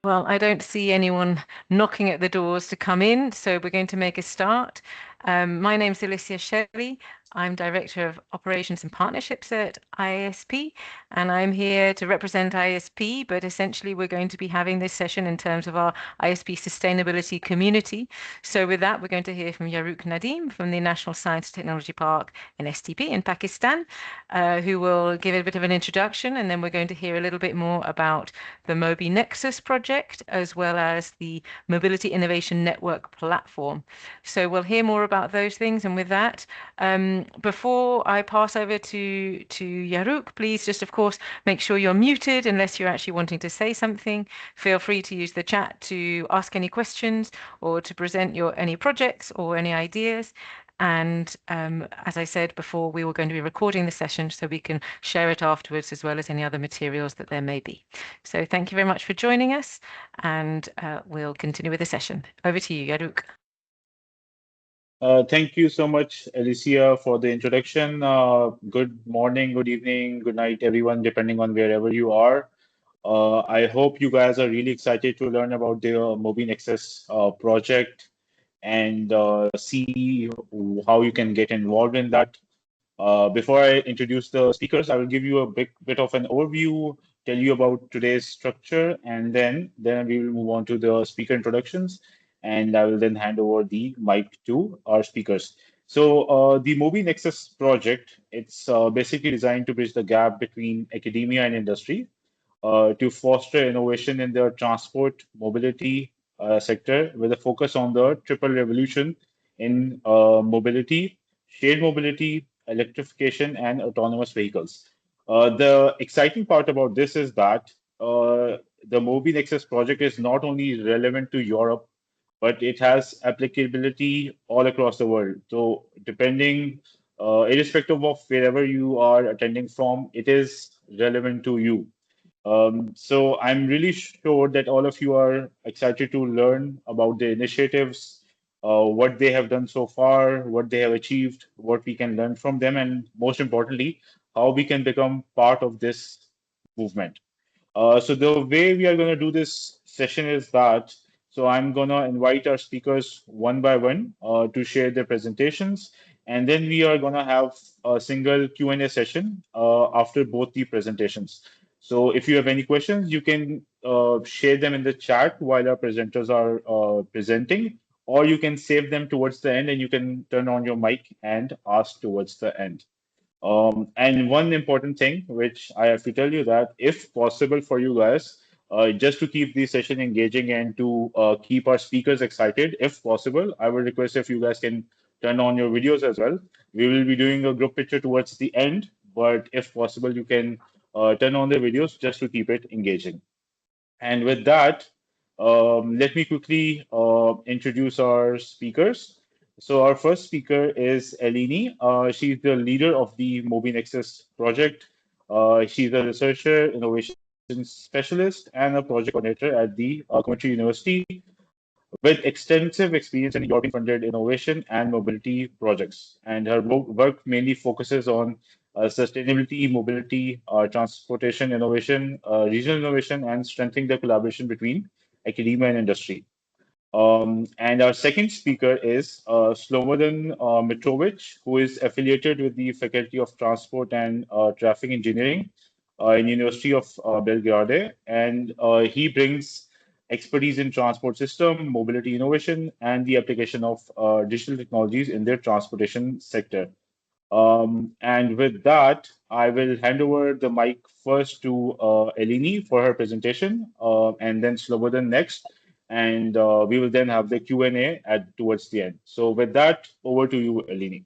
Well, I don't see anyone knocking at the doors to come in, so we're going to make a start. My name's Alicia Shelley. I'm Director of Operations and Partnerships at IASP, and I'm here to represent IASP, but essentially we're going to be having this session in terms of our IASP Sustainability community. So with that, we're going to hear from Yaruq Nadeem from the National Science and Technology Park in STP in Pakistan, who will give a bit of an introduction, and then we're going to hear a little bit more about the MobiNexus project, as well as the Mobility Innovation Network platform. So we'll hear more about those things. And with that, before I pass over to Yaruq, please just, of course, make sure you're muted unless you're actually wanting to say something. Feel free to use the chat to ask any questions or to present your any projects or any ideas. And as I said before, we were going to be recording the session so we can share it afterwards, as well as any other materials that there may be. So thank you very much for joining us, and we'll continue with the session. Over to you, Yaruq. Thank you so much, Alicia, for the introduction. Good morning, good evening, good night, everyone, depending on wherever you are. I hope you guys are really excited to learn about the MobiNexus project and see how you can get involved in that. Before I introduce the speakers, I will give you a bit of an overview, tell you about today's structure, and then we will move on to the speaker introductions, and I will then hand over the mic to our speakers. So the MobiNexus project, it's basically designed to bridge the gap between academia and industry to foster innovation in the transport mobility sector with a focus on the triple revolution in mobility, shared mobility, electrification, and autonomous vehicles. The exciting part about this is that the MobiNexus project is not only relevant to Europe, but it has applicability all across the world. So, irrespective of wherever you are attending from, it is relevant to you. So I'm really sure that all of you are excited to learn about the initiatives, what they have done so far, what they have achieved, what we can learn from them, and most importantly, how we can become part of this movement. So the way we are going to do this session is that, so I'm going to invite our speakers one by one to share their presentations, and then we are going to have a single Q&A session after both the presentations. So if you have any questions, you can share them in the chat while our presenters are presenting, or you can save them towards the end and you can turn on your mic and ask towards the end. And one important thing, which I have to tell you that if possible for you guys, just to keep the session engaging and to keep our speakers excited, if possible, I would request if you guys can turn on your videos as well. We will be doing a group picture towards the end, but if possible, you can turn on the videos just to keep it engaging. And with that, let me quickly introduce our speakers. So our first speaker is Eleni. She's the leader of the MobiNexus project. She's a researcher, innovation specialist, and a project coordinator at the Coventry University with extensive experience in European-funded innovation and mobility projects. And her work mainly focuses on sustainability, mobility, transportation innovation, regional innovation, and strengthening the collaboration between academia and industry. And our second speaker is Slobodan Mitrovic, who is affiliated with the Faculty of Transport and Traffic Engineering in University of Belgrade, and he brings expertise in transport system, mobility innovation, and the application of digital technologies in their transportation sector. And with that, I will hand over the mic first to Eleni for her presentation, and then Slobodan next, and we will then have the Q&A at towards the end. So with that, over to you, Eleni.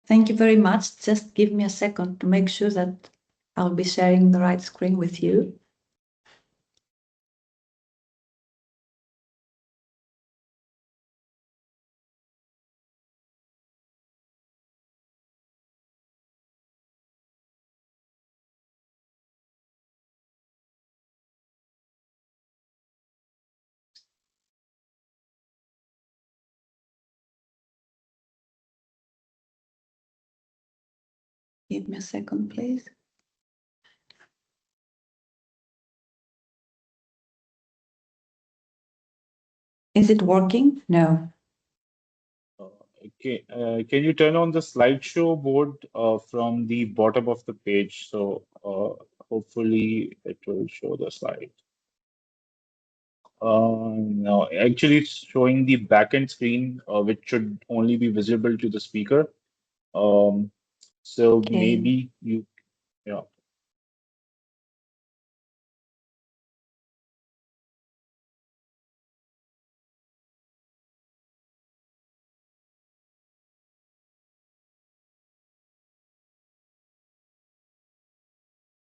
Thank you very much. Just give me a second to make sure that I'll be sharing the right screen with you. Give me a second, please. Is it working? No. Okay. Can you turn on the slideshow board from the bottom of the page? So hopefully it will show the slide. No, actually it's showing the backend screen, which should only be visible to the speaker. So Okay. maybe you, yeah.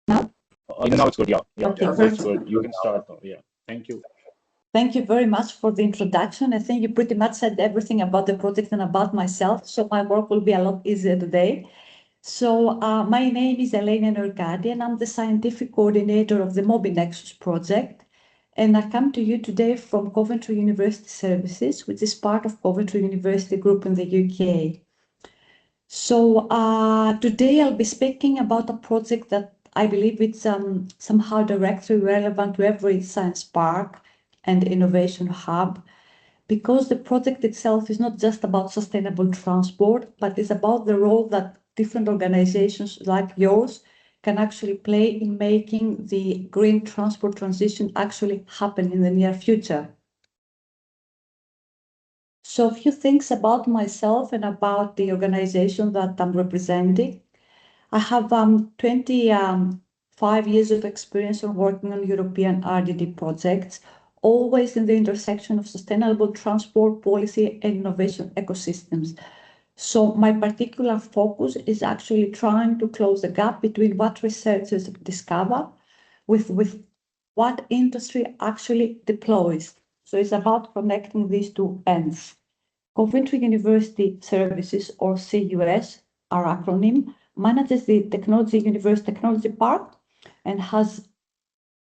Now? Now it's good. Yeah, yeah, Okay, yeah. That's perfect. good. You can start now. Yeah. Thank you. Thank you very much for the introduction. I think you pretty much said everything about the project and about myself, so my work will be a lot easier today. So my name is Elena Norgadi, and I'm the scientific coordinator of the MobiNexus project. And I come to you today from Coventry University Services, which is part of Coventry University Group in the UK. So today I'll be speaking about a project that I believe it's somehow directly relevant to every science park and innovation hub, because the project itself is not just about sustainable transport, but it's about the role that different organizations like yours can actually play in making the green transport transition actually happen in the near future. So a few things about myself and about the organization that I'm representing. I have 25 years of experience of working on European RDD projects, always in the intersection of sustainable transport policy and innovation ecosystems. So my particular focus is actually trying to close the gap between what researchers discover with what industry actually deploys. So it's about connecting these two ends. Coventry University Services, or CUS, our acronym, manages the Technology University Technology Park and has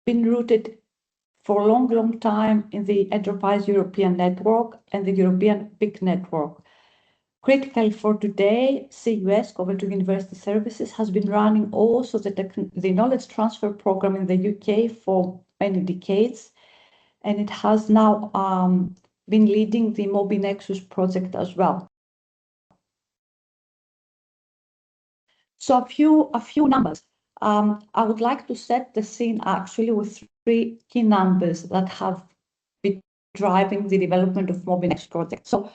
been rooted for a long, long time in the Enterprise European Network and the European PIC Network. Critical for today, CUS, Coventry University Services, has been running also the knowledge transfer program in the UK for many decades, and it has now been leading the MobiNexus project as well. So a few numbers. I would like to set the scene actually with three key numbers that have been driving the development of MobiNexus project. So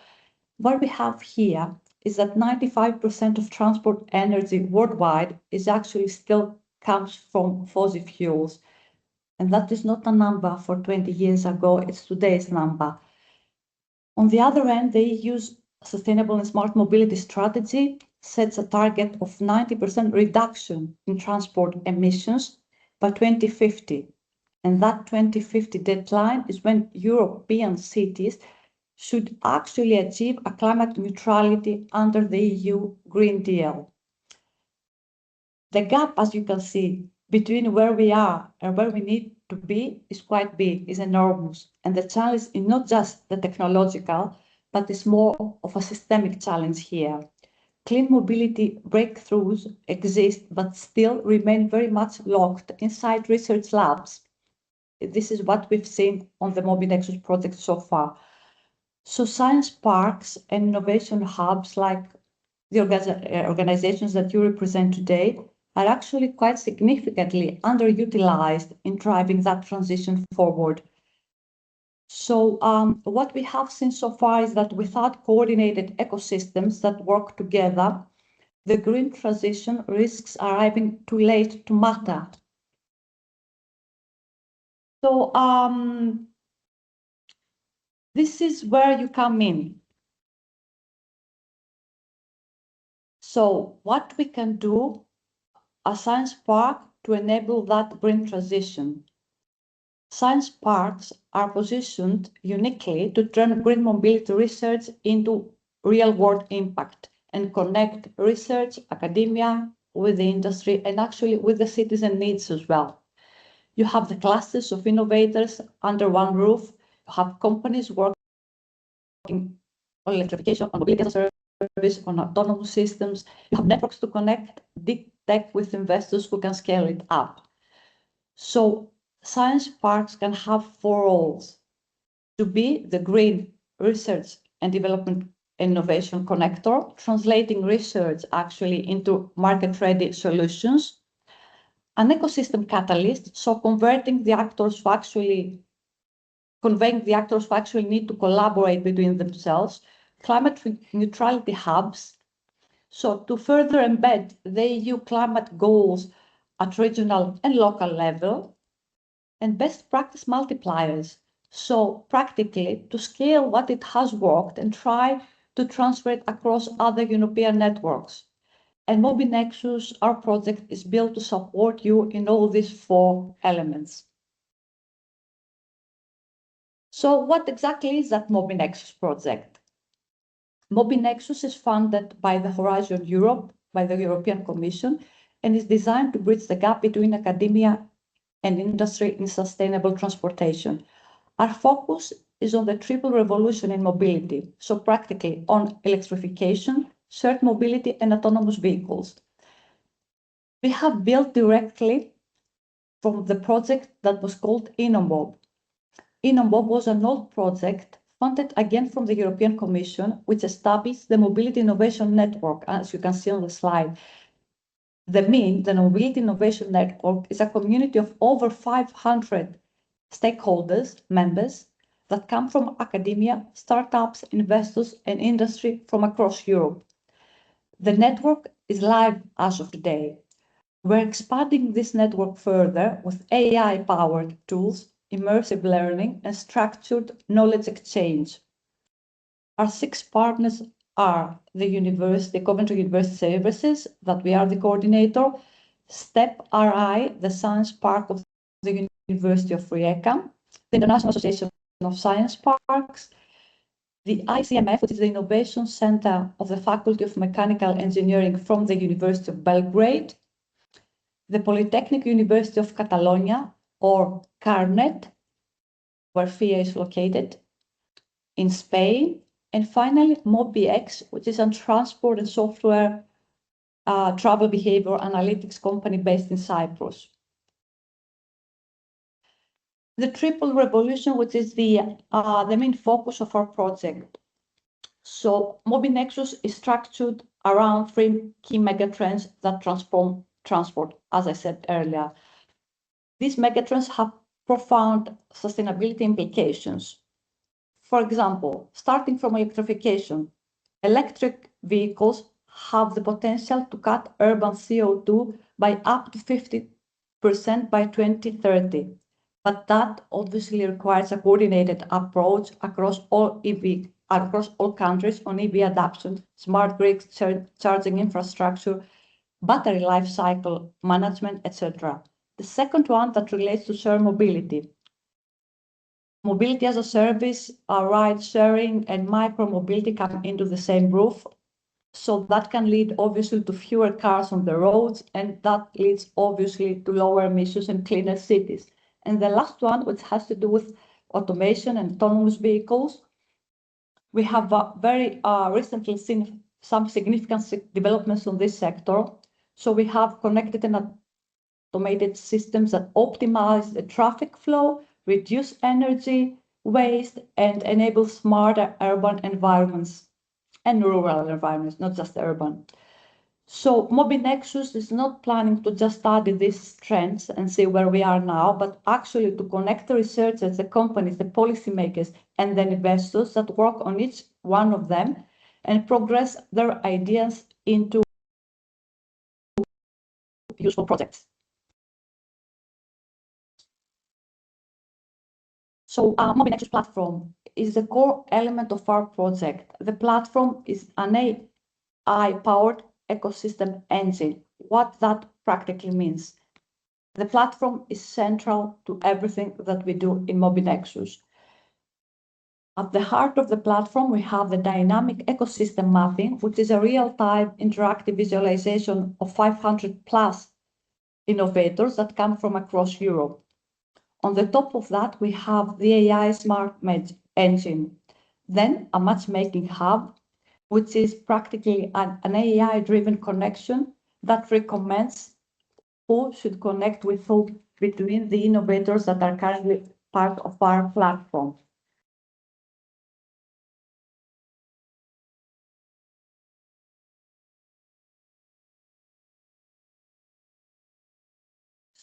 what we have here is that 95% of transport energy worldwide is actually still comes from fossil fuels. And that is not a number for 20 years ago, it's today's number. On the other end, they use sustainable and smart mobility strategy sets a target of 90% reduction in transport emissions by 2050. And that 2050 deadline is when European cities should actually achieve a climate neutrality under the EU Green Deal. The gap, as you can see, between where we are and where we need to be is quite big, is enormous. And the challenge is not just the technological, but it's more of a systemic challenge here. Clean mobility breakthroughs exist, but still remain very much locked inside research labs. This is what we've seen on the MobiNexus project so far. So science parks and innovation hubs like the organizations that you represent today are actually quite significantly underutilized in driving that transition forward. So what we have seen so far is that without coordinated ecosystems that work together, the green transition risks arriving too late to matter. So this is where you come in. So what we can do as science park to enable that green transition. Science parks are positioned uniquely to turn green mobility research into real-world impact and connect research, academia, with the industry, and actually with the citizen needs as well. You have the clusters of innovators under one roof. You have companies working on electrification, on mobility as a service, on autonomous systems. You have networks to connect big tech with investors who can scale it up. So science parks can have four roles: to be the green research and development innovation connector, translating research actually into market-ready solutions, an ecosystem catalyst, so converting the actors who actually conveying the actors who actually need to collaborate between themselves, climate neutrality hubs, so to further embed the EU climate goals at regional and local level, and best practice multipliers, so practically to scale what it has worked and try to transfer it across other European networks. And MobiNexus, our project, is built to support you in all these 4 elements. So what exactly is that MobiNexus project? MobiNexus is funded by the Horizon Europe, by the European Commission, and is designed to bridge the gap between academia and industry in sustainable transportation. Our focus is on the triple revolution in mobility, so practically on electrification, shared mobility, and autonomous vehicles. We have built directly from the project that was called InnoMob. InnoMob was an old project funded again from the European Commission, which established the Mobility Innovation Network, as you can see on the slide. The Mobility Innovation Network, is a community of over 500 stakeholders, members, that come from academia, startups, investors, and industry from across Europe. The network is live as of today. We're expanding this network further with AI-powered tools, immersive learning, and structured knowledge exchange. Our 6 partners are the Coventry University Services, that we are the coordinator, STEP RI, the Science Park of the University of Rijeka, the International Association of Science Parks, the ICMF, which is the Innovation Center of the Faculty of Mechanical Engineering from the University of Belgrade, the Polytechnic University of Catalonia, or CARNET, where FIA is located, in Spain, and finally MobiX, which is a transport and software travel behavior analytics company based in Cyprus. The triple revolution, which is the main focus of our project. So MobiNexus is structured around 3 key megatrends that transform transport, as I said earlier. These megatrends have profound sustainability implications. For example, starting from electrification, electric vehicles have the potential to cut urban CO2 by up to 50% by 2030. But that obviously requires a coordinated approach across all countries on EV adoption, smart grids, charging infrastructure, battery life cycle management, etc. The second one that relates to shared mobility. Mobility as a service, ride sharing, and micro-mobility come into the same roof. So that can lead obviously to fewer cars on the roads, and that leads obviously to lower emissions and cleaner cities. And the last one, which has to do with automation and autonomous vehicles, we have very recently seen some significant developments on this sector. So we have connected and automated systems that optimize the traffic flow, reduce energy waste, and enable smarter urban environments and rural environments, not just urban. So MobiNexus is not planning to just study these trends and see where we are now, but actually to connect the researchers, the companies, the policymakers, and the investors that work on each one of them and progress their ideas into useful projects. So MobiNexus Platform is the core element of our project. The platform is an AI-powered ecosystem engine. What that practically means. The platform is central to everything that we do in MobiNexus. At the heart of the platform, we have the dynamic ecosystem mapping, which is a real-time interactive visualization of 500 plus innovators that come from across Europe. On the top of that, we have the AI Smart Engine, then a matchmaking hub, which is practically an AI-driven connection that recommends who should connect with who between the innovators that are currently part of our platform.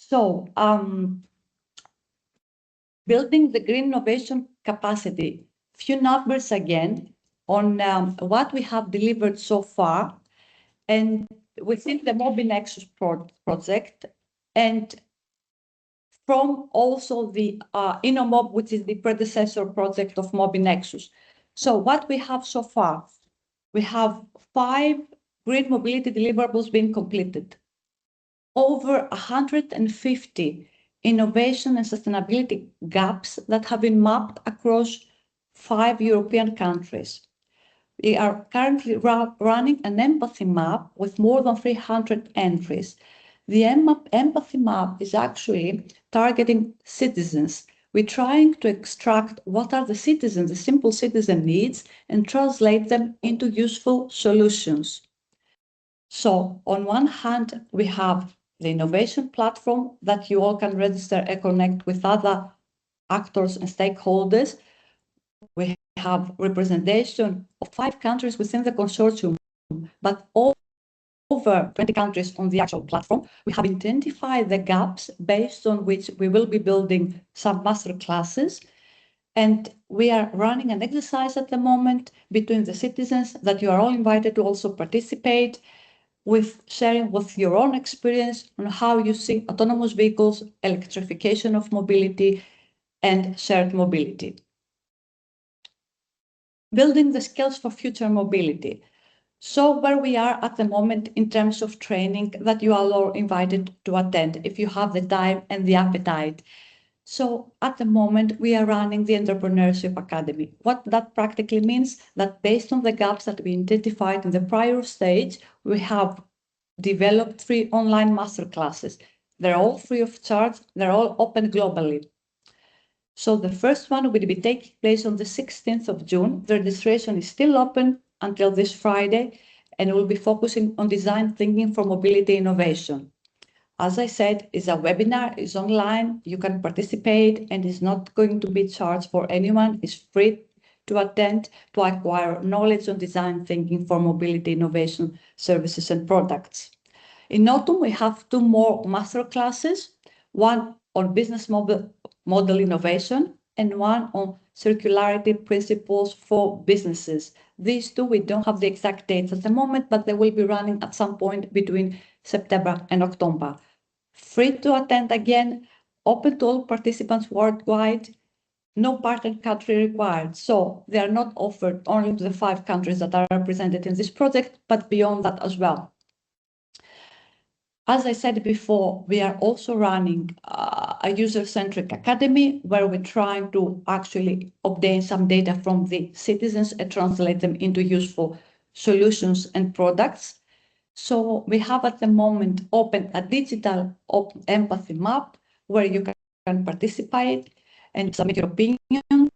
So, building the green innovation capacity. Few numbers again on what we have delivered so far, and within the MobiNexus project, and from also the InnoMob, which is the predecessor project of MobiNexus. So what we have so far, we have 5 green mobility deliverables being completed, over 150 innovation and sustainability gaps that have been mapped across 5 European countries. We are currently running an empathy map with more than 300 entries. The empathy map is actually targeting citizens. We're trying to extract what are the citizens, the simple citizen needs, and translate them into useful solutions. So on one hand, we have the innovation platform that you all can register and connect with other actors and stakeholders. We have representation of 5 countries within the consortium, but over 20 countries on the actual platform. We have identified the gaps based on which we will be building some master classes. And we are running an exercise at the moment between the citizens that you are all invited to also participate, with sharing with your own experience on how you see autonomous vehicles, electrification of mobility, and shared mobility. Building the skills for future mobility. So where we are at the moment in terms of training that you are all invited to attend, if you have the time and the appetite. So at the moment, we are running the Entrepreneurship Academy. What that practically means, that based on the gaps that we identified in the prior stage, we have developed 3 online masterclasses. They're all free of charge. They're all open globally. So the first one will be taking place on the 16th of June. The registration is still open until this Friday, and we'll be focusing on design thinking for mobility innovation. As I said, it's a webinar, it's online, you can participate, and it's not going to be charged for anyone. It's free to attend, to acquire knowledge on design thinking for mobility innovation services and products. In autumn, we have 2 more master classes, one on business model innovation and one on circularity principles for businesses. These 2, we don't have the exact dates at the moment, but they will be running at some point between September and October. Free to attend again, open to all participants worldwide, no partner country required. So they are not offered only to the 5 countries that are represented in this project, but beyond that as well. As I said before, we are also running a user-centric academy where we're trying to actually obtain some data from the citizens and translate them into useful solutions and products. So we have at the moment opened a digital empathy map where you can participate and submit your opinions.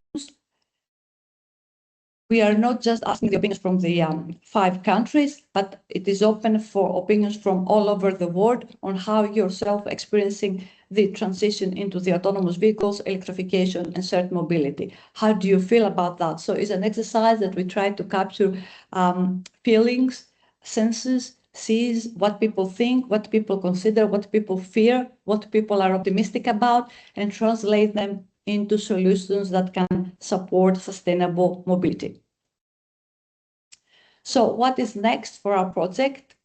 We are not just asking the opinions from the 5 countries, but it is open for opinions from all over the world on how yourself experiencing the transition into the autonomous vehicles, electrification, and shared mobility. How do you feel about that? So it's an exercise that we try to capture feelings, senses, sees what people think, what people consider, what people fear, what people are optimistic about, and translate them into solutions that can support sustainable mobility. So what is next for our project?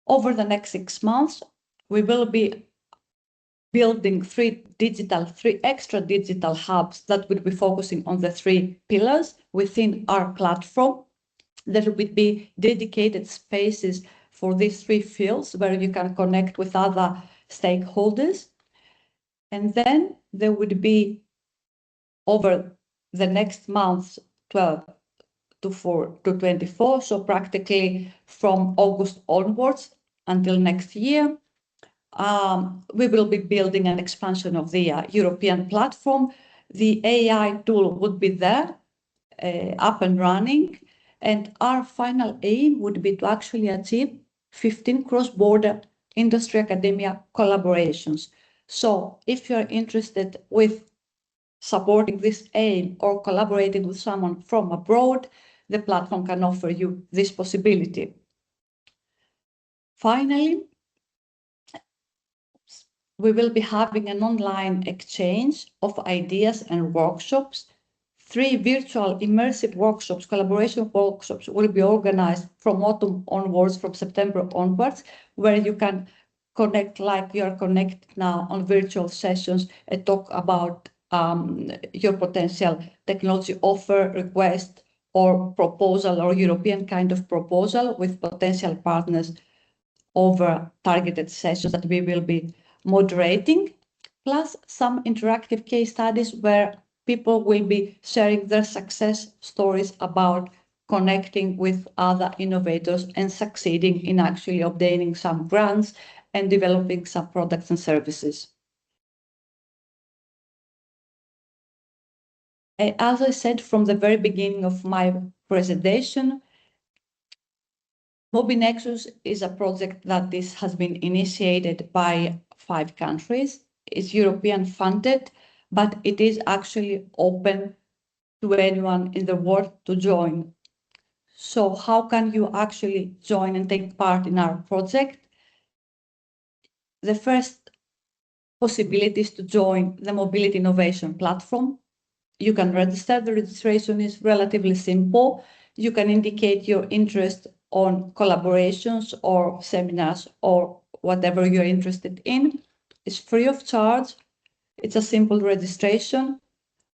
Over the next 6 months, we will be building 3 extra digital hubs that will be focusing on the 3 pillars within our platform. There will be dedicated spaces for these 3 fields where you can connect with other stakeholders. And then there would be, over the next months, 12 to 24, so practically from August onwards until next year, we will be building an expansion of the European platform. The AI tool would be there, up and running, and our final aim would be to actually achieve 15 cross-border industry academia collaborations. So if you're interested with supporting this aim or collaborating with someone from abroad, the platform can offer you this possibility. Finally, we will be having an online exchange of ideas and workshops. 3 virtual immersive workshops, collaboration workshops, will be organized from autumn onwards, from September onwards, where you can connect like you are connected now on virtual sessions and talk about your potential technology offer, request, or proposal, or European kind of proposal with potential partners over targeted sessions that we will be moderating, plus some interactive case studies where people will be sharing their success stories about connecting with other innovators and succeeding in actually obtaining some grants and developing some products and services. As I said from the very beginning of my presentation, MobiNexus is a project that has been initiated by 5 countries. It's European funded, but it is actually open to anyone in the world to join. So how can you actually join and take part in our project? The first possibility is to join the Mobility Innovation Platform. You can register. The registration is relatively simple. You can indicate your interest on collaborations or seminars or whatever you're interested in. It's free of charge. It's a simple registration.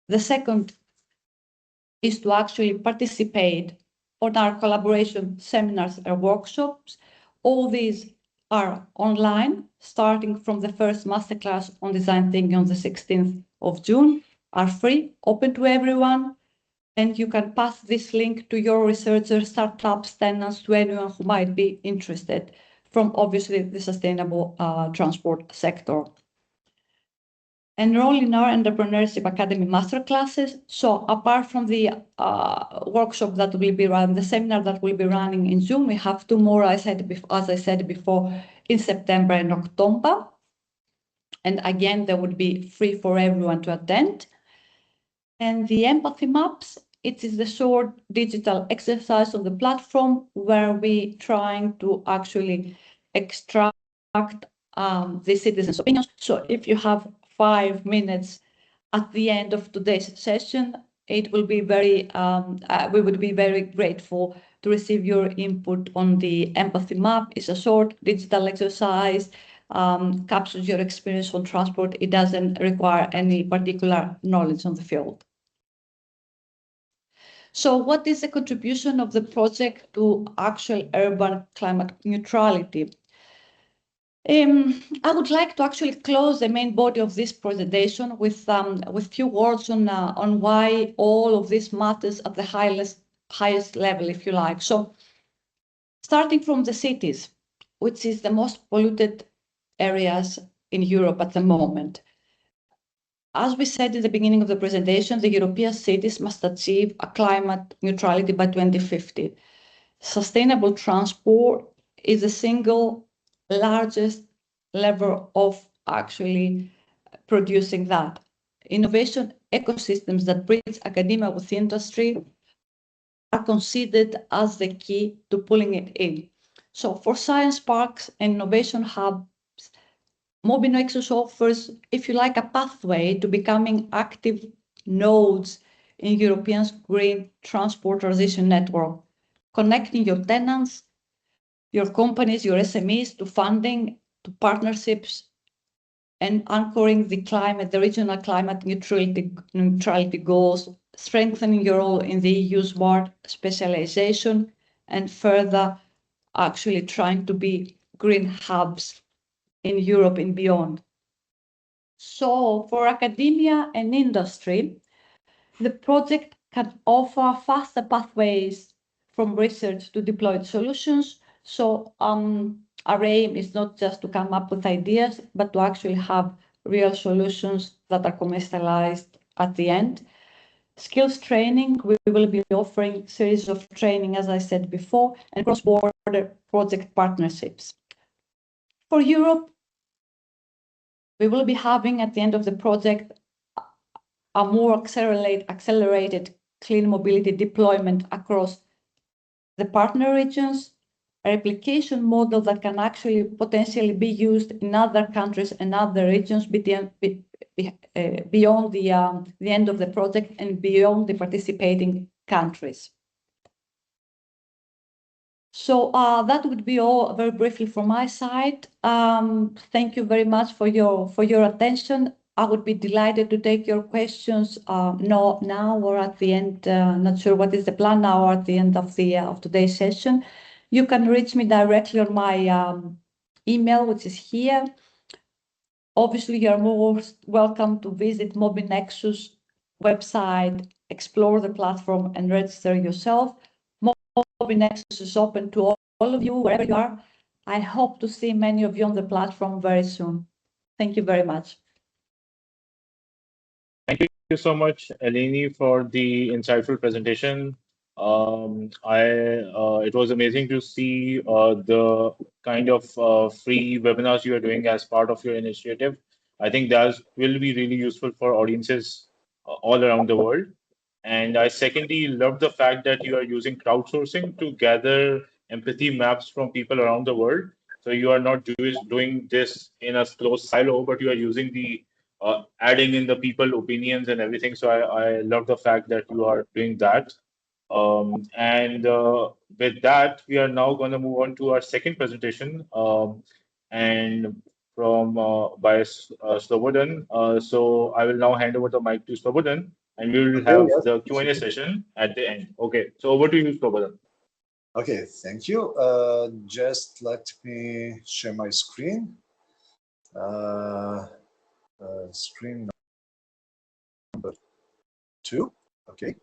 The second is to actually participate on our collaboration seminars and workshops. All these are online, starting from the first masterclass on design thinking on the 16th of June, are free, open to everyone, and you can pass this link to your researchers, startups, tenants, to anyone who might be interested from obviously the sustainable transport sector. Enroll in our Entrepreneurship Academy masterclasses. So apart from the workshop that will be run, the seminar that will be running in June, we have 2 more, as I said before, in September and October. And again, they would be free for everyone to attend. And the empathy maps, it is the short digital exercise on the platform where we trying to actually extract the citizens' opinions. So if you have 5 minutes at the end of today's session, it will be we would be very grateful to receive your input on the empathy map. It's a short digital exercise, captures your experience on transport. It doesn't require any particular knowledge on the field. So what is the contribution of the project to actual urban climate neutrality? I would like to actually close the main body of this presentation with few words on why all of this matters at the highest level, if you like. So, starting from the cities, which is the most polluted areas in Europe at the moment. As we said in the beginning of the presentation, the European cities must achieve a climate neutrality by 2050. Sustainable transport is the single largest lever of actually producing that. Innovation ecosystems that bridge academia with industry are considered as the key to pulling it in. So for science parks and innovation hubs, MobiNexus offers, if you like, a pathway to becoming active nodes in Europeans' green transport transition network, connecting your tenants, your companies, your SMEs to funding, to partnerships, and anchoring the regional climate neutrality goals, strengthening your role in the EU smart specialization, and further actually trying to be green hubs in Europe and beyond. So for academia and industry, the project can offer faster pathways from research to deployed solutions. So our aim is not just to come up with ideas, but to actually have real solutions that are commercialized at the end. Skills training, we will be offering series of training, as I said before, and cross-border project partnerships. For Europe, we will be having at the end of the project a more accelerated clean mobility deployment across the partner regions, replication model that can actually potentially be used in other countries and other regions beyond the end of the project and beyond the participating countries. So that would be all very briefly from my side. Thank you very much for your attention. I would be delighted to take your questions now or at the end. Not sure what is the plan now or at the end of today's session. You can reach me directly on my email, which is here. Obviously, you're most welcome to visit MobiNexus website, explore the platform, and register yourself. MobiNexus is open to all of you, wherever you are. I hope to see many of you on the platform very soon. Thank you very much. Thank you so much, Eleni, for the insightful presentation. It was amazing to see the kind of free webinars you are doing as part of your initiative. I think that will be really useful for audiences all around the world. And I secondly love the fact that you are using crowdsourcing to gather empathy maps from people around the world. So you are not doing this in a closed silo, but you are using the adding in the people opinions and everything. So I love the fact that you are doing that. And with that, we are now going to move on to our second presentation, and from by Slobodan. So I will now hand over the mic to Slobodan, and we will Okay, have yes. the Q&A session at the end. Okay, so over to you, Slobodan. Okay, thank you. Just let me share my screen. Screen number 2. Okay.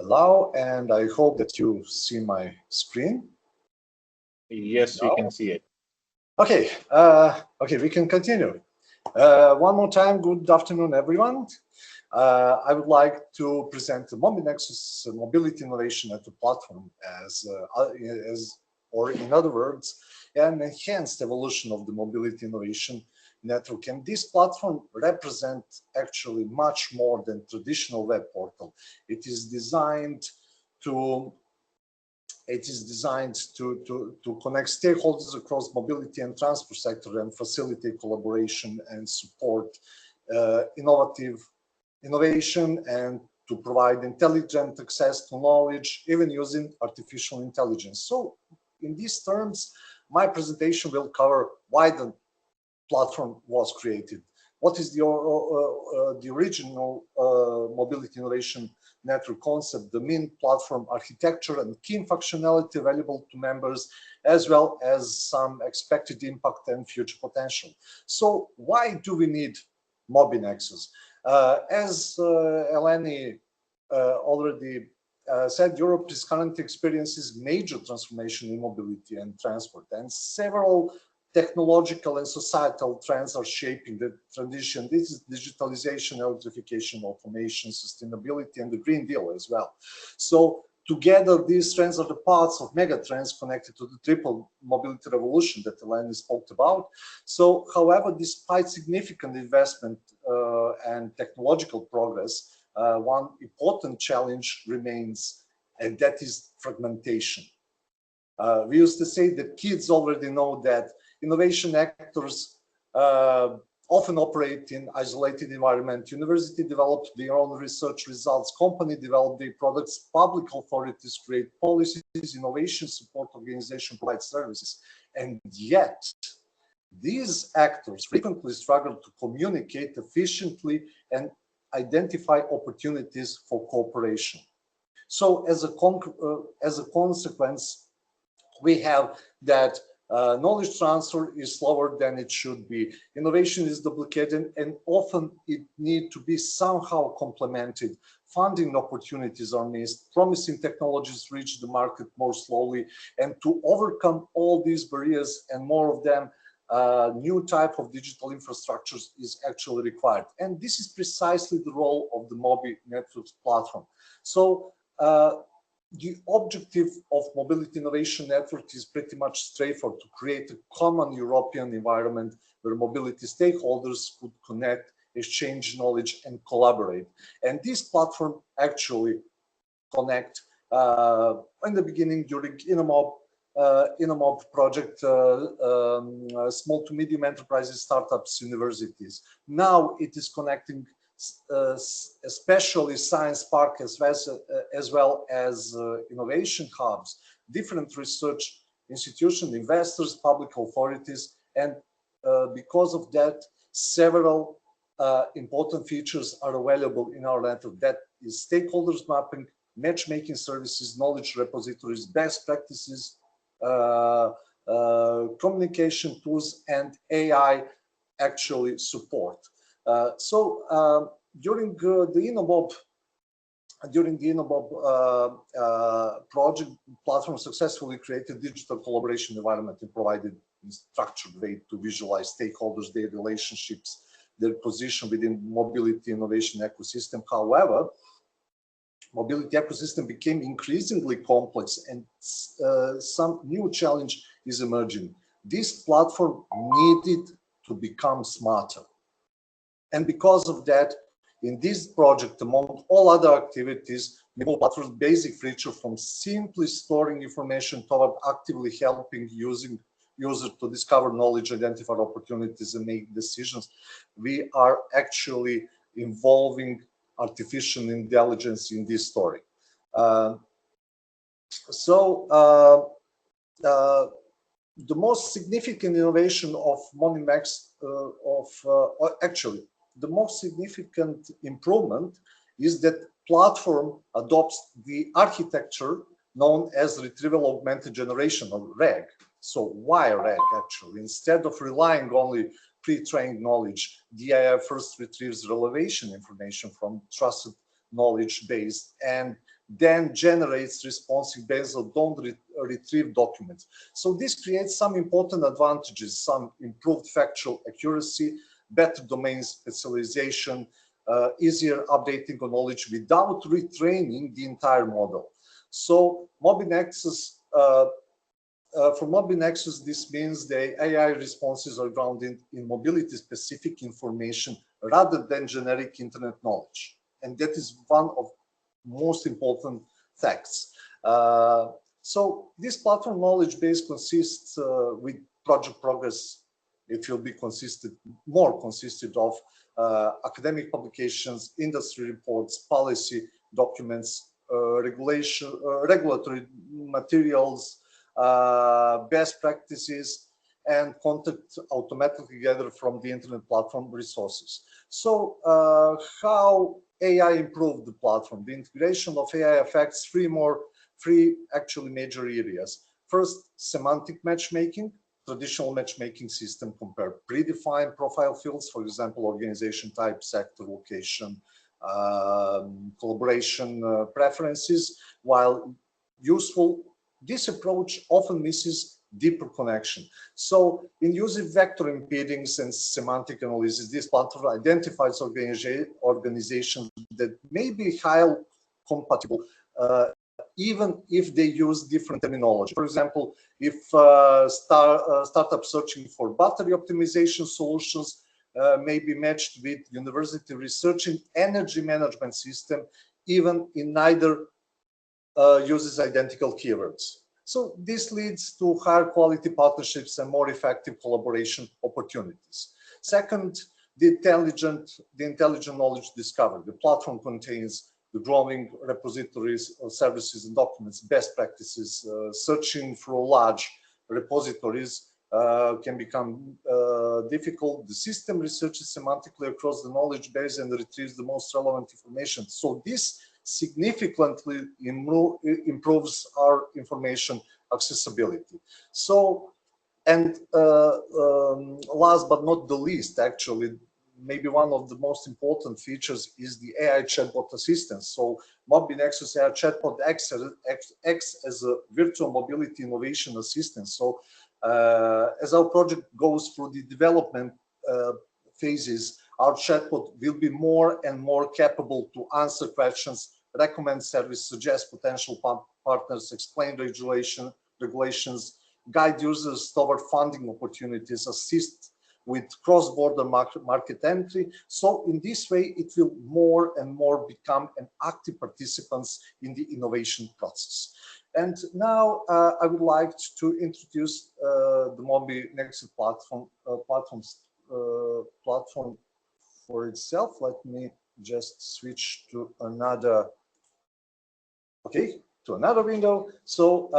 Allow, and I hope that you see my screen. Yes, we can see it. Okay. Okay, we can continue. One more time, good afternoon, everyone. I would like to present the MobiNexus Mobility Innovation Network Platform or in other words, an enhanced evolution of the mobility innovation network. And this platform represents actually much more than traditional web portal. It is designed to connect stakeholders across mobility and transport sector and facilitate collaboration and support innovation and to provide intelligent access to knowledge, even using artificial intelligence. So in these terms, my presentation will cover why the platform was created. What is the original mobility innovation network concept, the main platform architecture and key functionality available to members, as well as some expected impact and future potential. So why do we need MobiNexus? As Eleni already said, Europe is currently experiencing major transformation in mobility and transport, and several technological and societal trends are shaping the transition. This is digitalization, electrification, automation, sustainability, and the Green Deal as well. So together, these trends are the parts of mega trends connected to the triple mobility revolution that Eleni spoke about. So, however, despite significant investment and technological progress, one important challenge remains, and that is fragmentation. We used to say that kids already know that innovation actors often operate in isolated environment. University develop their own research results, company develop their products, public authorities create policies, innovation support organization provide services. And yet, these actors frequently struggle to communicate efficiently and identify opportunities for cooperation. So as a consequence, we have that knowledge transfer is slower than it should be. Innovation is duplicated and often it needs to be somehow complemented. Funding opportunities are missed, promising technologies reach the market more slowly, and to overcome all these barriers and more of them, new type of digital infrastructures is actually required. And this is precisely the role of the MobiNexus platform. So the objective of Mobility Innovation Network is pretty much straightforward: to create a common European environment where mobility stakeholders could connect, exchange knowledge, and collaborate. And this platform actually connect in the beginning during InnoMob InnoMob project, small to medium enterprises, startups, universities. Now it is connecting especially science park as well as innovation hubs, different research institutions, investors, public authorities, and because of that, several important features are available in our network. That is stakeholders mapping, matchmaking services, knowledge repositories, best practices, communication tools, and AI actually support. During the InnoMob project, platform successfully created digital collaboration environment and provided a structured way to visualize stakeholders, their relationships, their position within mobility innovation ecosystem. However, mobility ecosystem became increasingly complex and some new challenge is emerging. This platform needed to become smarter. And because of that, in this project, among all other activities, the platform's basic feature from simply storing information toward actively helping users to discover knowledge, identify opportunities, and make decisions, we are actually involving artificial intelligence in this story. The most significant innovation of MobiNexus, actually, the most significant improvement is that platform adopts the architecture known as retrieval augmented generation, or RAG. So why RAG actually? Instead of relying only pre-trained knowledge, the AI first retrieves relevation information from trusted knowledge base and then generates responses based on retrieved documents. So this creates some important advantages, some improved factual accuracy, better domain specialization, easier updating of knowledge without retraining the entire model. So MobiNexus, for MobiNexus, this means the AI responses are grounded in mobility-specific information rather than generic internet knowledge. And that is one of most important facts. So this platform knowledge base consists with project progress. It will be more consisted of academic publications, industry reports, policy documents, regulatory materials, best practices, and content automatically gathered from the internet platform resources. So how AI improved the platform? The integration of AI affects three actually major areas. First, semantic matchmaking. Traditional matchmaking system compare predefined profile fields, for example, organization type, sector, location, collaboration preferences, while useful, this approach often misses deeper connection. So in using vector embeddings and semantic analysis, this platform identifies organizations that may be highly compatible even if they use different terminology. For example, if startup searching for battery optimization solutions may be matched with university researching energy management system, even in neither uses identical keywords. So this leads to higher quality partnerships and more effective collaboration opportunities. Second, the intelligent knowledge discovery. The platform contains the growing repositories of services and documents, best practices. Searching for large repositories can become difficult. The system researches semantically across the knowledge base and retrieves the most relevant information. So this significantly improves our information accessibility. So, and last but not the least, actually, maybe one of the most important features is the AI chatbot assistance. So MobiNexus AI chatbot acts as a virtual mobility innovation assistant. So as our project goes through the development phases, our chatbot will be more and more capable to answer questions, recommend service, suggest potential partners, explain regulations, guide users toward funding opportunities, assist with cross-border market entry. So in this way, it will more and more become an active participant in the innovation process. And now I would like to introduce the MobiNexus platform for itself. Let me just switch to another, to another window. So,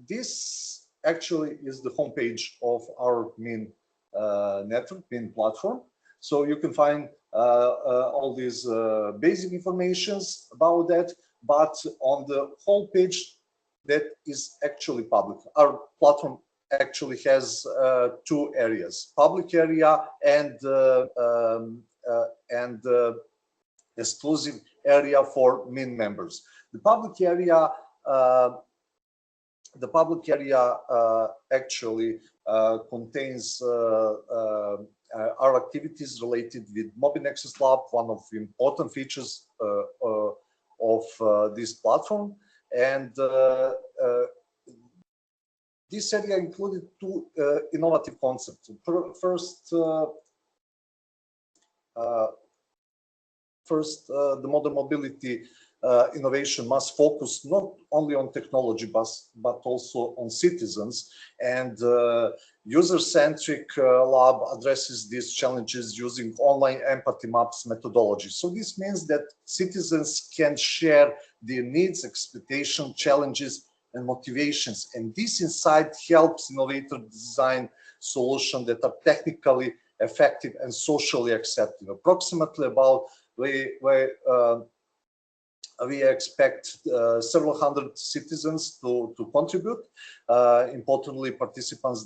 this actually is the homepage of our main network, main platform. So you can find all these basic informations about that, but on the whole page that is actually public. Our platform actually has two areas: public area and exclusive area for main members. The public area actually contains our activities related with MobiNexus Lab, one of the important features of this platform. And this area included two innovative concepts. First, the modern mobility innovation must focus not only on technology, but also on citizens. And user-centric lab addresses these challenges using online empathy maps methodology. So this means that citizens can share their needs, expectations, challenges, and motivations. And this insight helps innovators design solutions that are technically effective and socially acceptable. Approximately about we expect several hundred citizens to contribute. Importantly, participation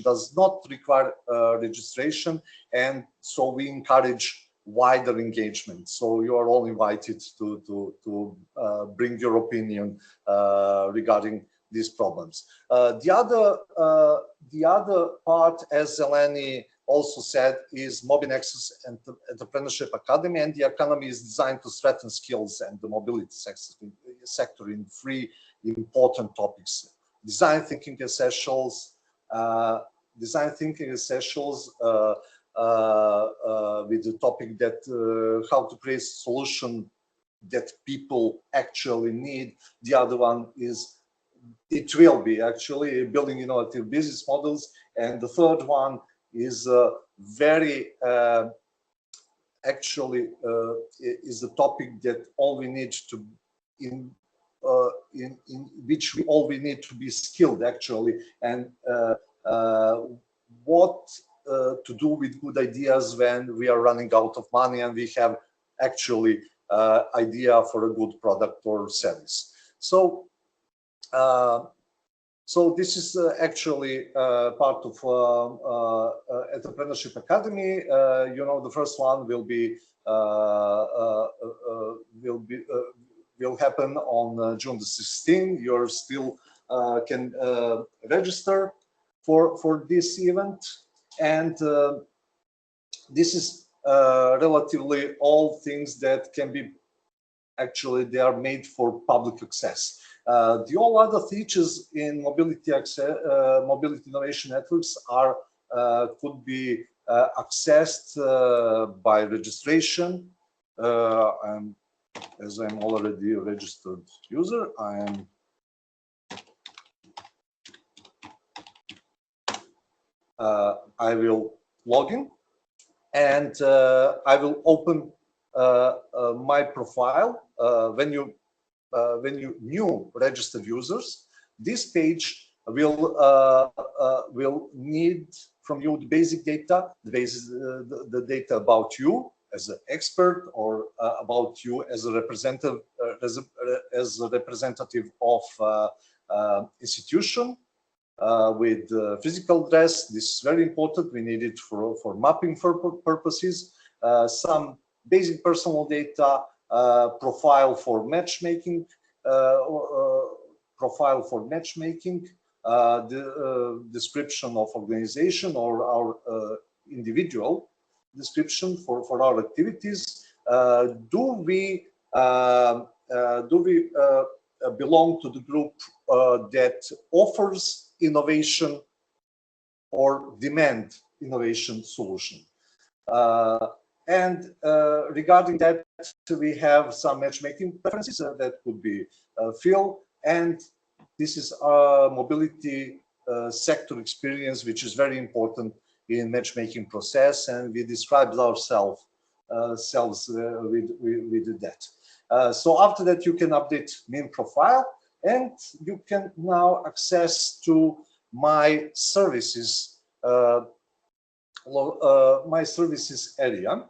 does not require registration, and so we encourage wider engagement. So you are all invited to bring your opinion regarding these problems. The other part, as Eleni also said, is MobiNexus Entrepreneurship Academy, and the academy is designed to strengthen skills and the mobility sector in three important topics: design thinking essentials, with the topic that how to create solution that people actually need. The other one is it will be actually building innovative business models, and the third one is very actually is the topic that all we need to in which we need to be skilled actually, and what to do with good ideas when we are running out of money and we have actually idea for a good product or service. So so this is actually part of Entrepreneurship Academy. The first one will happen on June the 16th. You still can register for this event, and this is relatively all things that can be actually they are made for public access. The all other features in mobility innovation networks are could be accessed by registration. And as I'm already a registered user, I will log in, and I will open my profile. When you new registered users, this page will need from you the basic data, the data about you as an expert, or about you as a representative of institution with physical address. This is very important. We need it for mapping purposes. Some basic personal data. Profile for matchmaking, the description of organization or our individual description for our activities. Do we belong to the group that offers innovation or demand innovation solution? And regarding that, we have some matchmaking preferences that could be Phil, and this is our mobility sector experience, which is very important in matchmaking process, and we described ourselves with that. So after that, you can update min profile, and you can now access to my services area,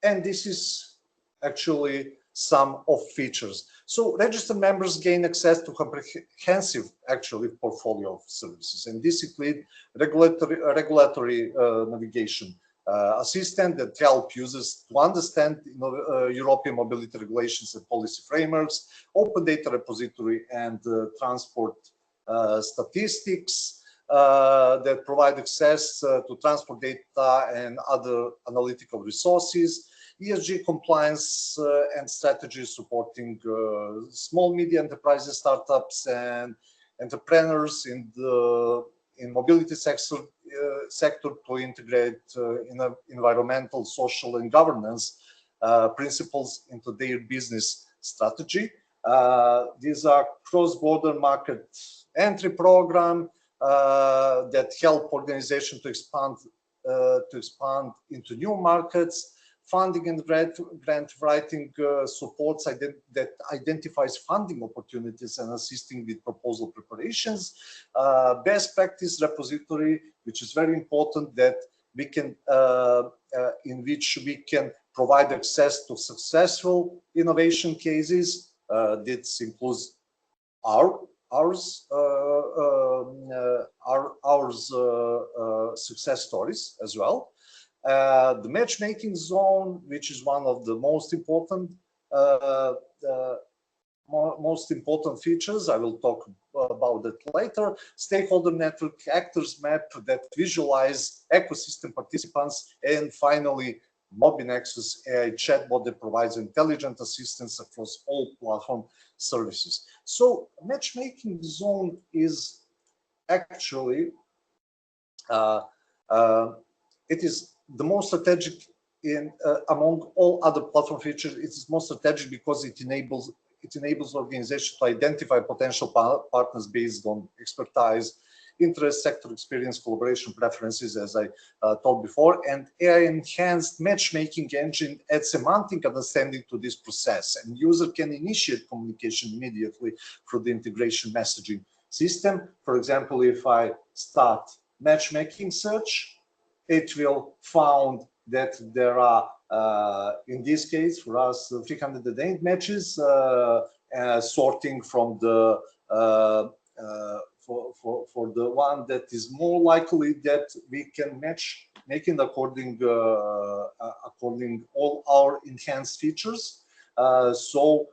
and this is actually some of features. So registered members gain access to comprehensive actually portfolio of services, and this include regulatory navigation assistant that help users to understand European mobility regulations and policy frameworks, open data repository and transport statistics that provide access to transport data and other analytical resources, ESG compliance and strategies supporting small medium enterprises, startups, and entrepreneurs in the mobility sector to integrate environmental, social, and governance principles into their business strategy. These are cross-border market entry program that help organizations to expand into new markets. Funding and grant writing supports that identifies funding opportunities and assisting with proposal preparations. Best practice repository, which is very important, that we can in which we can provide access to successful innovation cases. This includes our success stories as well. The matchmaking zone, which is one of the most important features. I will talk about that later. Stakeholder network, actors map that visualize ecosystem participants, and finally, MobiNexus AI chatbot that provides intelligent assistance across all platform services. So matchmaking zone is actually it is the most strategic among all other platform features. It is most strategic because it enables organizations to identify potential partners based on expertise, interest, sector experience, collaboration preferences, as I told before, and AI-enhanced matchmaking engine adds semantic understanding to this process, and user can initiate communication immediately through the integration messaging system. For example, if I start matchmaking search, it will found that there are, in this case, for us, 308 matches, sorting from the for the one that is more likely that we can match, making according all our enhanced features. So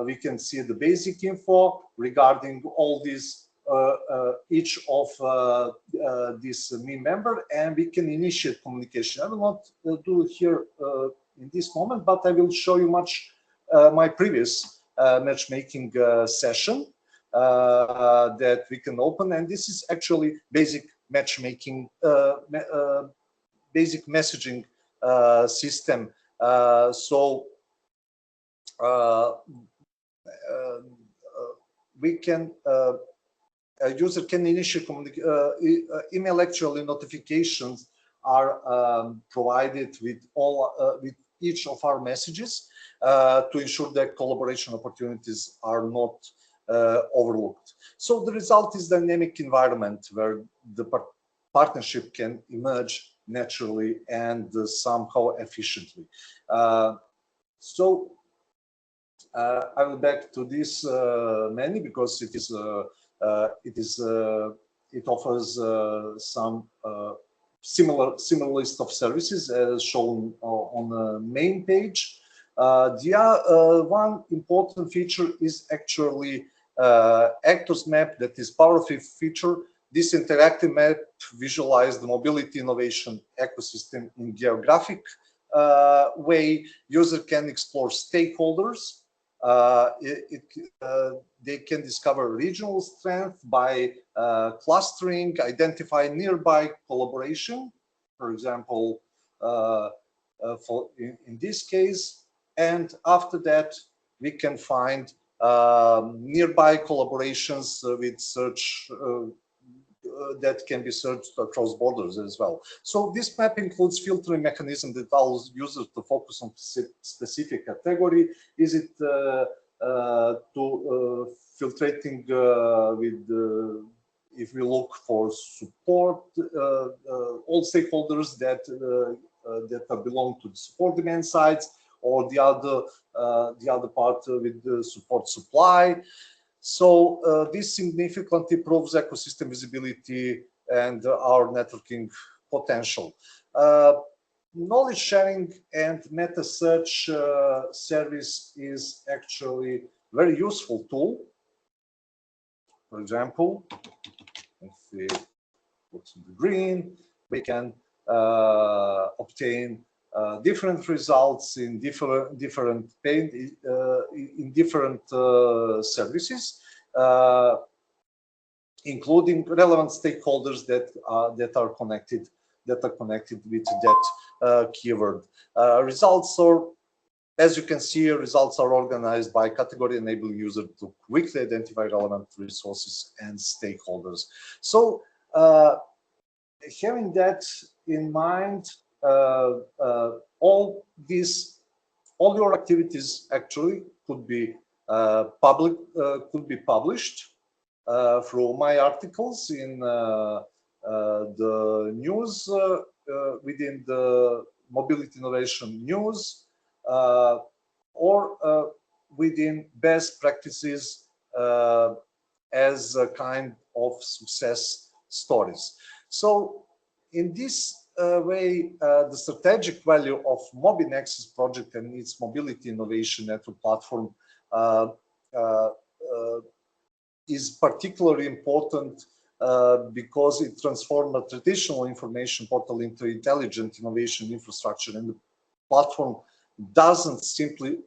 we can see the basic info regarding all these each of this me member, and we can initiate communication. I will not do it here in this moment, but I will show you my previous matchmaking session that we can open, and this is actually basic matchmaking, basic messaging system. So we can a user can initiate email. Actually, notifications are provided with all with each of our messages to ensure that collaboration opportunities are not overlooked. So the result is dynamic environment where the partnership can emerge naturally and somehow efficiently. So I will back to this menu because it offers some similar list of services as shown on the main page. The one important feature is actually actors map. That is powerful feature. This interactive map visualizes the mobility innovation ecosystem in geographic way. User can explore stakeholders. They can discover regional strength by clustering, identify nearby collaboration. For example, in this case, And after that, we can find nearby collaborations with search that can be searched across borders as well. So this map includes filtering mechanism that allows users to focus on specific category. Is it filtrating with if we look for support, all stakeholders that belong to the support demand sides, or the other part with the support supply. So this significantly improves ecosystem visibility and our networking potential. Knowledge sharing and meta search service is actually very useful tool. For example, if we put in the green, we can obtain different results in different services, including relevant stakeholders that are connected with that keyword. Results are, as you can see, results are organized by category, enabling users to quickly identify relevant resources and stakeholders. So having that in mind, all your activities actually could be published through my articles in the news within the Mobility Innovation News, or within best practices as a kind of success stories. So in this way, the strategic value of MobiNexus project and its mobility innovation network platform is particularly important because it transformed a traditional information portal into intelligent innovation infrastructure, and the platform doesn't simply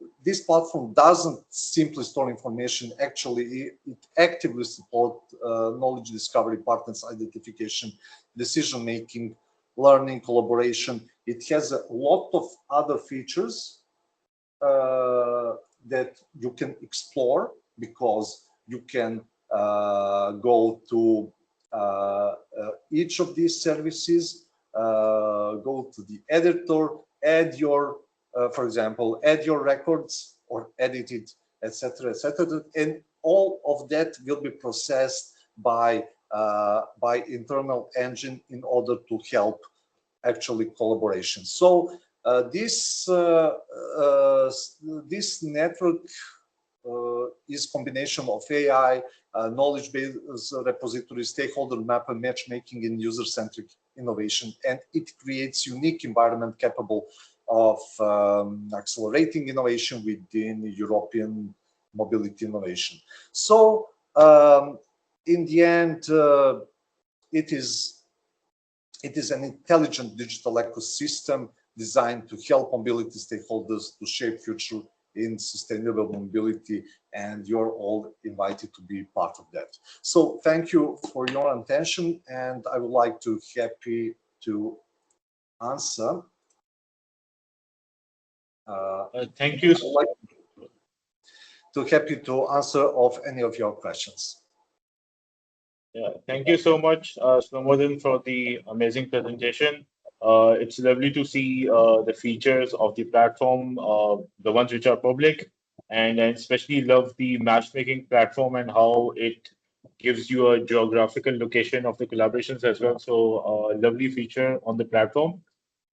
store information. Actually, it actively supports knowledge discovery, partners identification, decision making, learning, collaboration. It has a lot of other features that you can explore, because you can go to each of these services, go to the editor, add your for example, add your records or edit it, etc., and all of that will be processed by internal engine in order to help actually collaboration. So this network is combination of AI, knowledge-based repository, stakeholder map, and matchmaking in user-centric innovation, and it creates unique environment capable of accelerating innovation within European mobility innovation. So in the end, it is an intelligent digital ecosystem designed to help mobility stakeholders to shape future in sustainable mobility, and you're all invited to be part of that. So thank you for your attention, and I would like to happy to answer. Thank you. Happy to answer of any of your questions. Yeah, thank you so much, Slobodan, for the amazing presentation. It's lovely to see the features of the platform, the ones which are public, and I especially love the matchmaking platform and how it gives you a geographical location of the collaborations as well. So lovely feature on the platform.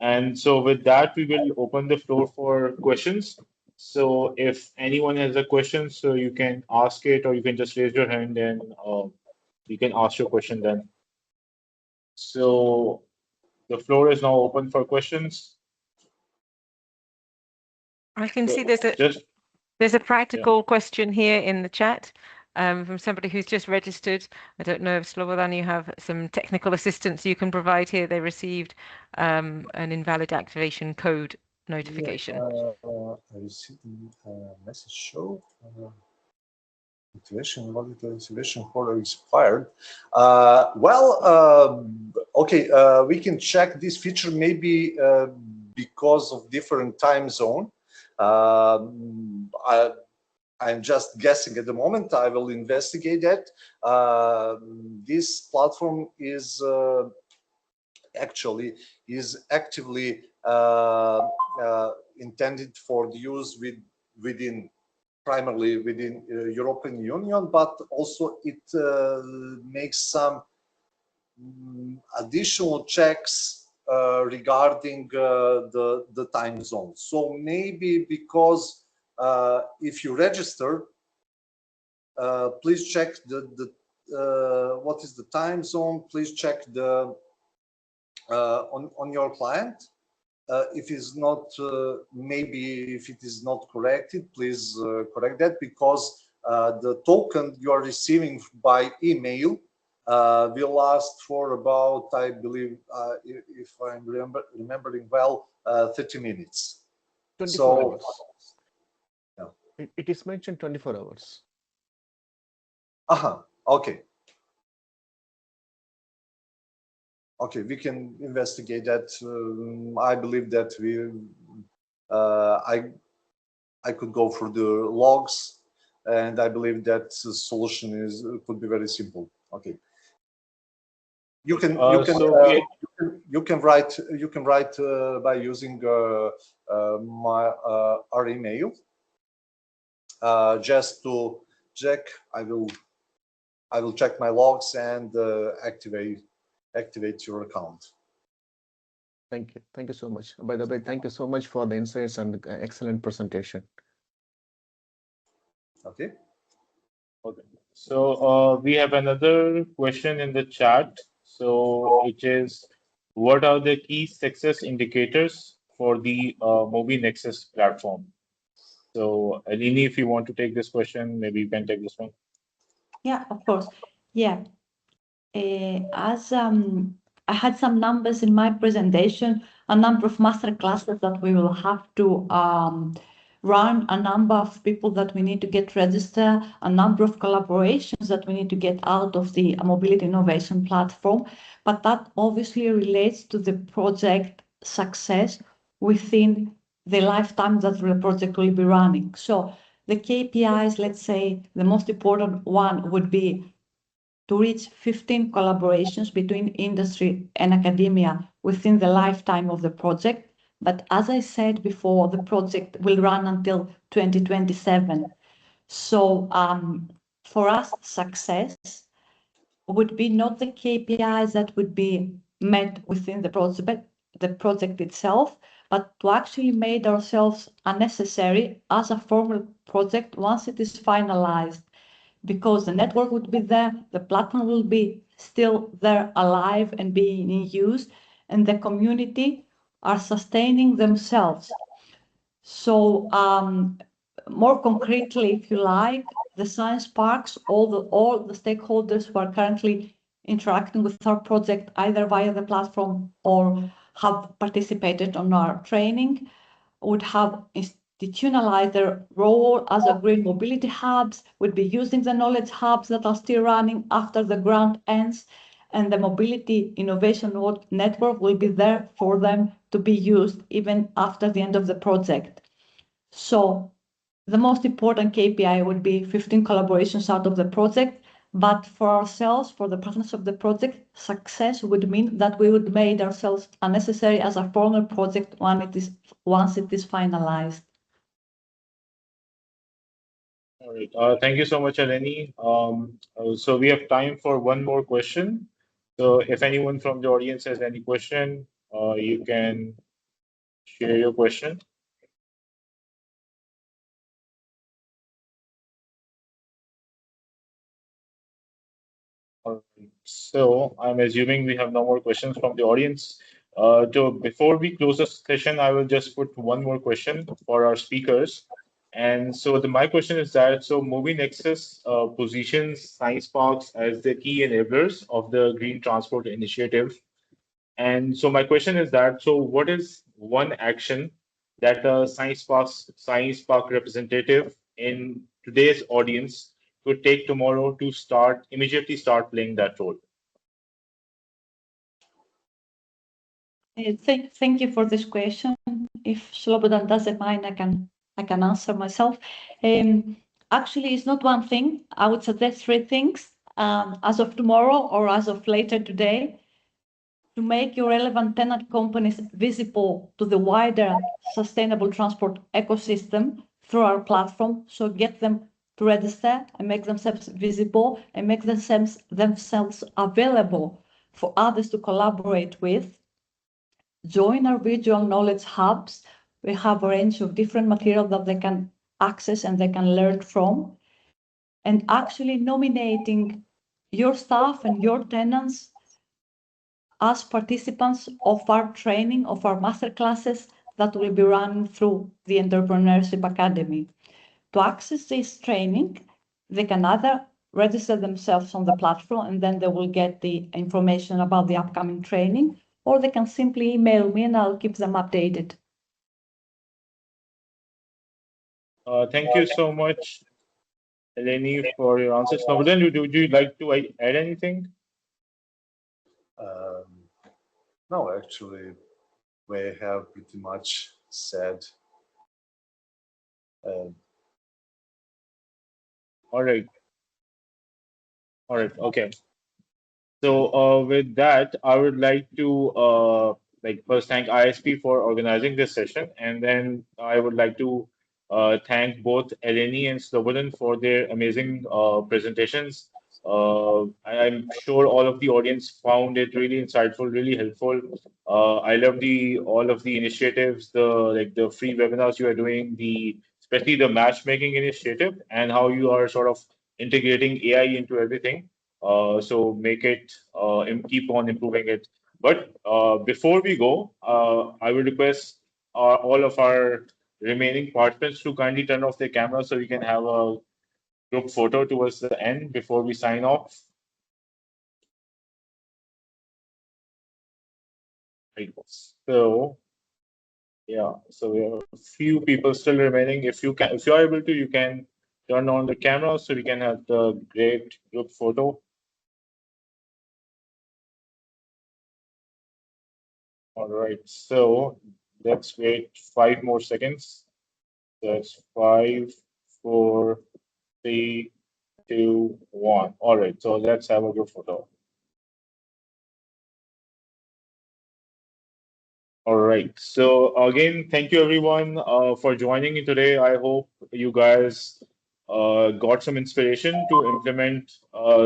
And so with that, we will open the floor for questions. So if anyone has a question, so you can ask it, or you can just raise your hand and you can ask your question then. So the floor is now open for questions. I can see there's a practical question here in the chat from somebody who's just registered. I don't know if Slobodan, you have some technical assistance you can provide here. They received an invalid activation code notification. I received a message show. Activation for expired. Okay, we can check this feature maybe because of different time zone. I'm just guessing at the moment. I will investigate that. This platform is actually actively intended for the use primarily within European Union, but also it makes some additional checks regarding the time zone. So maybe because if you register, please check what is the time zone. Please check the on your client. If it's not, maybe if it is not corrected, please correct that, because the token you are receiving by email will last for about, I believe, if I'm remembering well, 30 minutes. 24 hours. Yeah. It is mentioned 24 hours. Okay. Okay, we can investigate that. I believe that I could go for the logs, and I believe that the solution could be very simple. Okay. You can write by using our email. Just to check, I will check my logs and activate your account. Thank you. Thank you so much. By the way, thank you so much for the insights and the excellent presentation. Okay. Okay. So we have another question in the chat. So it is, what are the key success indicators for the MobiNexus platform? So Alini, if you want to take this question, maybe you can take this one. Yeah, of course. Yeah. As I had some numbers in my presentation, a number of master classes that we will have to run, a number of people that we need to get registered, a number of collaborations that we need to get out of the mobility innovation platform. But that obviously relates to the project success within the lifetime that the project will be running. So the KPIs, let's say the most important one would be to reach 15 collaborations between industry and academia within the lifetime of the project. But as I said before, the project will run until 2027. So for us, success would be not the KPIs that would be met within the project itself, but to actually make ourselves unnecessary as a formal project once it is finalized, because the network would be there, the platform will be still there, alive and being in use, and the community are sustaining themselves. So more concretely, if you like, the science parks, all the stakeholders who are currently interacting with our project, either via the platform or have participated on our training, would have institutionalized their role as a green mobility hubs, would be using the knowledge hubs that are still running after the grant ends, and the mobility innovation network will be there for them to be used even after the end of the project. So the most important KPI would be 15 collaborations out of the project, but for ourselves, for the partners of the project, success would mean that we would make ourselves unnecessary as a formal project once it is finalized. All right. Thank you so much, Eleni. So we have time for one more question. So if anyone from the audience has any question, you can share your question. So I'm assuming we have no more questions from the audience. Before we close the session, I will just put one more question for our speakers. And so my question is that, so MobiNexus positions science parks as the key enablers of the green transport initiative. And so my question is that, so what is one action that a science park representative in today's audience could take tomorrow to immediately start playing that role? Thank you for this question. If Slobodan doesn't mind, I I can answer myself. Actually, it's not one thing. I would suggest three things as of tomorrow or as of later today to make your relevant tenant companies visible to the wider sustainable transport ecosystem through our platform. So get them to register and make themselves visible and make themselves available for others to collaborate with. Join our visual knowledge hubs. We have a range of different material that they can access and they can learn from. And actually nominating your staff and your tenants as participants of our training, of our masterclasses that will be run through the Entrepreneurship Academy. To access this training, they can either register themselves on the platform and then they will get the information about the upcoming training, or they can simply email me and I'll keep them updated. Thank you so much, Eleni, for your answers. Now, then, would you like to add anything? No, actually, we have pretty much said. All right. Okay. So with that, I would like to first thank ISP for organizing this session, and then I would like to thank both Eleni and Slobodan for their amazing presentations. I'm sure all of the audience found it really insightful, really helpful. I love all of the initiatives, the free webinars you are doing, especially the matchmaking initiative, and how you are sort of integrating AI into everything. So make it keep on improving it. But before we go, I would request all of our remaining participants to kindly turn off their cameras so we can have a group photo towards the end before we sign off. Right. So yeah, so we have a few people still remaining. If you are able to, you can turn on the camera so we can have the great group photo. All right, so let's wait 5 more seconds. That's 5, 4, 3, 2, 1. All right, so let's have a group photo. All right, so again, thank you everyone for joining in today. I hope you guys got some inspiration to implement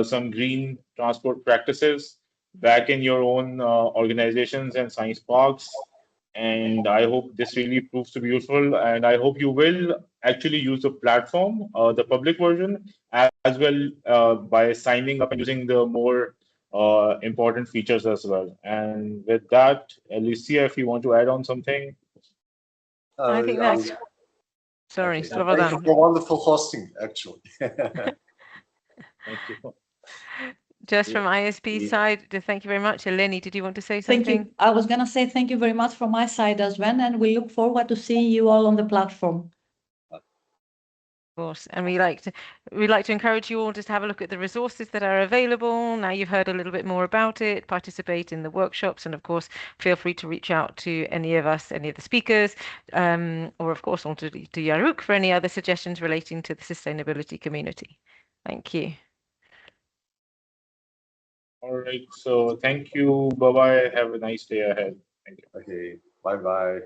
some green transport practices back in your own organizations and science parks. And I hope this really proves to be useful. And I hope you will actually use the platform, the public version, as well by signing up and using the more important features as well. And with that, Alicia, if you want to add on something. I think that's. Sorry, Okay. Slobodan. Thank you for wonderful hosting, actually. Thank you. Just from ISP side, thank you very much. Eleni, did you want to say Thank something? you. I was going to say thank you very much from my side as well, and we look forward to seeing you all on the platform. Of course, and we like to encourage you all just to have a look at the resources that are available. Now you've heard a little bit more about it, participate in the workshops, and of course, feel free to reach out to any of us, any of the speakers, or of course, to Yaruk for any other suggestions relating to the sustainability community. Thank you. All right, so thank you. Bye-bye. Have a nice day ahead. Thank you. Okay, bye-bye.